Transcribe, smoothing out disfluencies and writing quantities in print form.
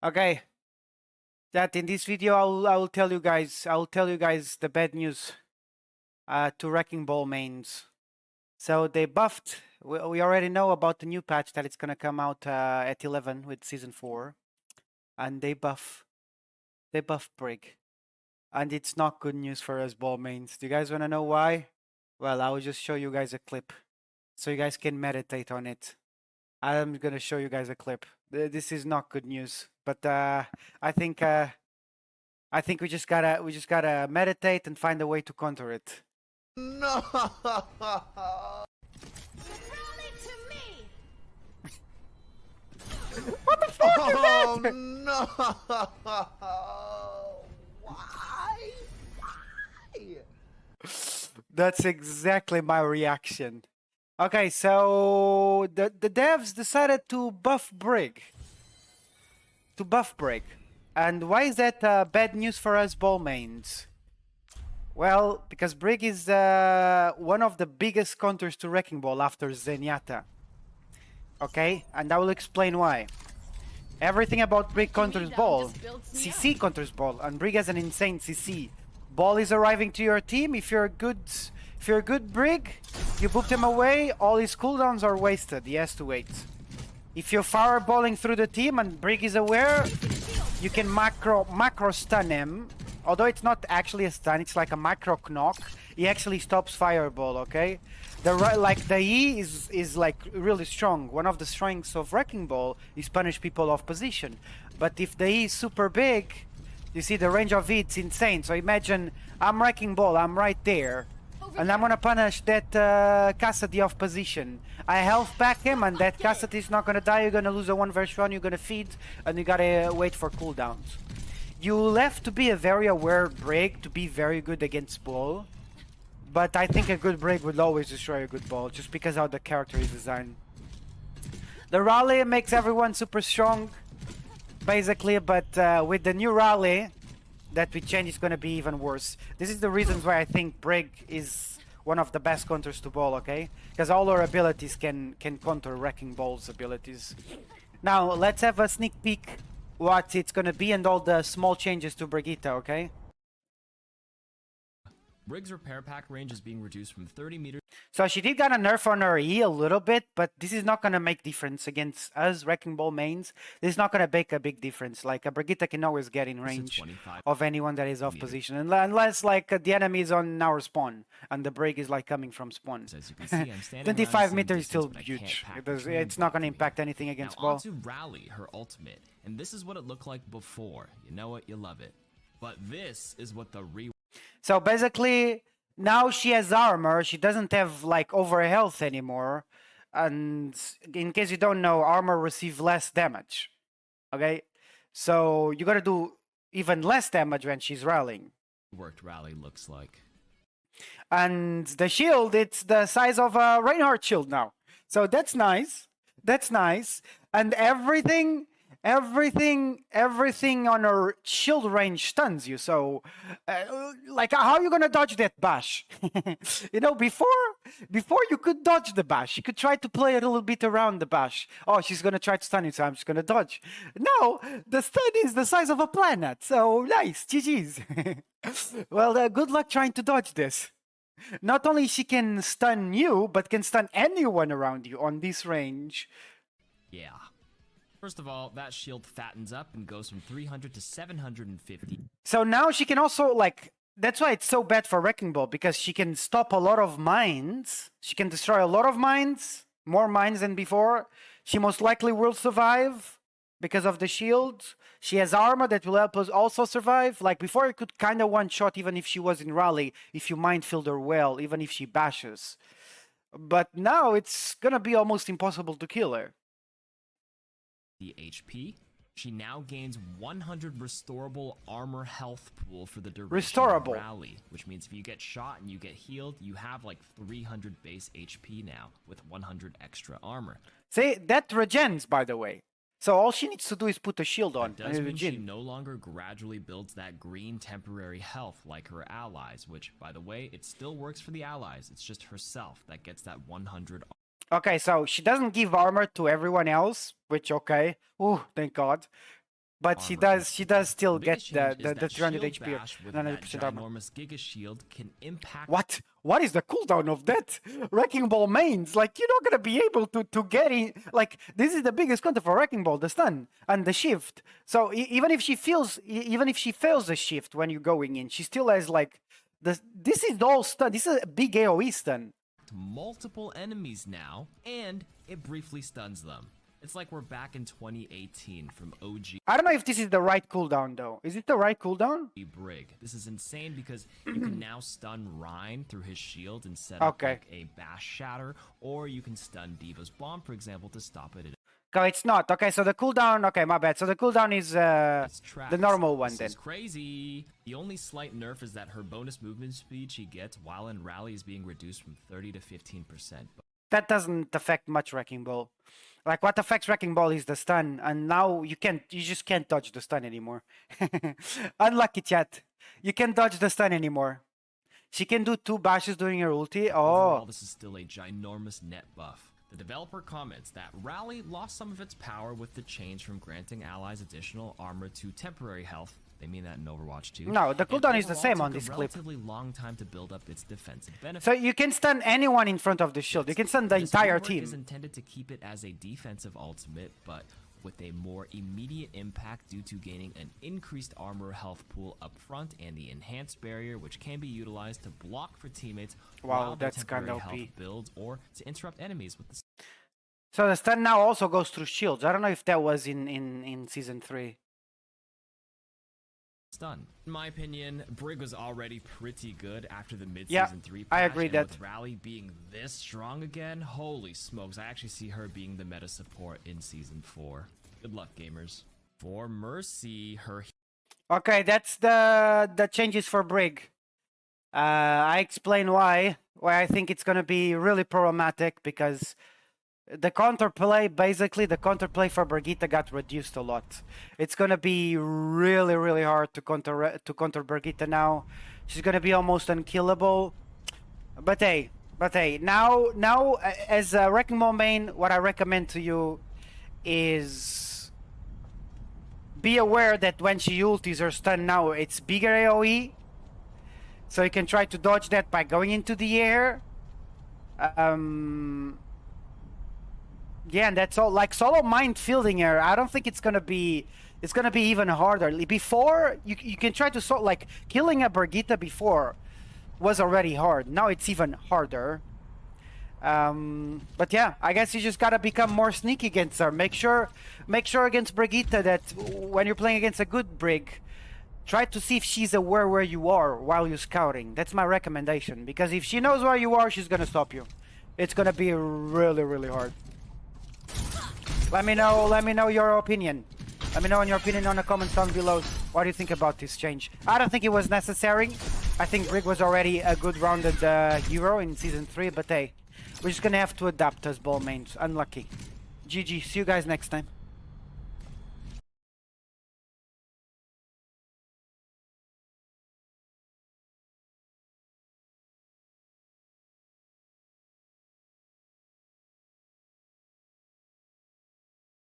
Okay. That in this video I will tell you guys the bad news to Wrecking Ball mains. So they buffed. We already know about the new patch that it's gonna come out at 11 with season 4, and they buff Brig, and it's not good news for us ball mains. Do you guys wanna know why? Well, I will just show you guys a clip, so you guys can meditate on it. I'm gonna show you guys a clip. This is not good news, but I think we just gotta meditate and find a way to counter it. No! What the fuck is that? No! Why? That's exactly my reaction. Okay, so the devs decided to buff Brig. And why is that bad news for us ball mains? Well, because Brig is one of the biggest counters to Wrecking Ball after Zenyatta. Okay, and I will explain why. Everything about Brig counters Ball. CC counters Ball, and Brig has an insane CC. Ball is arriving to your team. If you're a good Brig, you boop him away, all his cooldowns are wasted. He has to wait. If you're fireballing through the team and Brig is aware, you can macro stun him. Although it's not actually a stun, it's like a macro knock. He actually stops fireball, okay? The E is like really strong. One of the strengths of Wrecking Ball is punish people off position. But if the E is super big, you see the range of it's insane. So imagine I'm Wrecking Ball, I'm right there. And I'm gonna punish that Cassidy off position. I health back him and that Cassidy is not gonna die. You're gonna lose a 1v1, you're gonna feed, and you gotta wait for cooldowns. You'll have to be a very aware Brig to be very good against Ball. But I think a good Brig would always destroy a good Ball, just because how the character is designed. The rally makes everyone super strong, basically, but with the new rally that we change, it's gonna be even worse. This is the reasons why I think Brig is one of the best counters to Ball, okay? Because all our abilities can counter Wrecking Ball's abilities. Now, let's have a sneak peek what it's gonna be and all the small changes to Brigitte, okay? Brig's repair pack range is being reduced from 30 meters. So she did got a nerf on her E a little bit, but this is not gonna make difference against us Wrecking Ball mains. This is not gonna make a big difference. Like a Brigitte can always get in range of anyone that is off position, unless like the enemy is on our spawn and the Brig is like coming from spawn. As you can see, I'm standing 25 meters is distance, still but I huge. can't It's not gonna impact anything against now Ball. onto Rally, her ultimate, and this is what it looked like before. You know it, you love it. But this is what the So basically, now she has armor. She doesn't have like over health anymore. And in case you don't know, armor receive less damage. Okay, so you gotta do even less damage when she's rallying. worked Rally looks like. And the shield, it's the size of a Reinhardt shield now. So that's nice. That's nice. And everything on her shield range stuns you. So, like, how are you gonna dodge that bash? You know, before you could dodge the bash. You could try to play a little bit around the bash. Oh, she's gonna try to stun you, so I'm just gonna dodge. No, the stun is the size of a planet. So nice, GG's. Well, good luck trying to dodge this. Not only she can stun you, but can stun anyone around you on this range. Yeah. First of all, that shield fattens up and goes from 300 to 750. So now she can also, like, that's why it's so bad for Wrecking Ball, because she can stop a lot of mines. She can destroy a lot of mines, more mines than before. She most likely will survive because of the shield. She has armor that will help us also survive. Like before, you could kind of one-shot even if she was in rally, if you mind-filled her well, even if she bashes. But now it's gonna be almost impossible to kill her. The HP, she now gains 100 restorable armor health pool for the duration of Rally, which means if you get shot and you get healed, you have like 300 base HP now with 100 extra armor. See, that regens, by the way. So all she needs to do is put a shield on. That does mean she no longer gradually builds that green temporary health like her allies, which, by the way, it still works for the allies. It's just herself that gets that 100. Okay, so she doesn't give armor to everyone else, which, okay. Ooh, thank God. but she does still get biggest change the is that 300 shield HP or bash with 900% that armor. ginormous Giga Shield can impact. What is the cooldown of that? Wrecking Ball mains, like you're not gonna be able to get in. Like this is the biggest counter for Wrecking Ball, the stun and the shift. So even if she fails the shift when you're going in, she still has like this is all stun. This is a big AOE stun. Multiple enemies now, and it briefly stuns them. It's like we're back in 2018 from OG I don't know if this is the right cooldown though. Is it the right cooldown? Brig. This is insane because you can now stun Rhine through his shield and set up like a Bash Shatter, or you can stun Diva's Bomb, for example, to stop it. Okay, it's not. Okay, so the cooldown, okay, my bad. So the cooldown is the normal one then. This is crazy. The only slight nerf is that her bonus movement speed she gets while in rally is being reduced from 30 to 15%. That doesn't affect much Wrecking Ball. Like what affects Wrecking Ball is the stun, and now you just can't dodge the stun anymore. Unlucky, chat. You can't dodge the stun anymore. She can do 2 bashes during her ulti. Overall, this is still a ginormous net buff. The developer comments that Rally lost some of its power with the change from granting allies additional armor to temporary health. They mean that in Overwatch 2. No, the cooldown is the same on this clip. Relatively long time to build up its defensive benefit. So you can stun anyone in front of the shield. You can stun the entire team. This is intended to keep it as a defensive ultimate, but with a more immediate impact due to gaining an increased armor health pool up front and the enhanced barrier, which can be utilized to block for teammates while their temporary health builds, or to interrupt enemies with the. So the stun now also goes through shields. I don't know if that was in season 3. Stun. In my opinion, Brig was already pretty good after the mid-season 3 patch. I agree that. With Rally being this strong again, holy smokes, I actually see her being the meta support in season 4. Good luck, gamers. For Mercy, her. Okay, that's the changes for Brig. I explain why I think it's gonna be really problematic, because the counterplay, basically the counterplay for Brigitte got reduced a lot. It's gonna be really hard to counter Brigitte now. She's gonna be almost unkillable. But hey, now as a Wrecking Ball main, what I recommend to you is be aware that when she ultis or stun now, it's bigger AOE. So you can try to dodge that by going into the air. Yeah, and that's all. Like solo mind fielding her, I don't think it's gonna be even harder. Before you can try to like killing a Brigitte before was already hard. Now it's even harder. But yeah, I guess you just gotta become more sneaky against her. Make sure against Brigitte that when you're playing against a good Brig, try to see if she's aware where you are while you're scouting. That's my recommendation, because if she knows where you are, she's gonna stop you. It's gonna be really hard. Let me know your opinion. Let me know your opinion on the comments down below. What do you think about this change? I don't think it was necessary. I think Brig was already a good rounded hero in season 3, but hey, we're just gonna have to adapt as ball mains. Unlucky. GG. See you guys next time.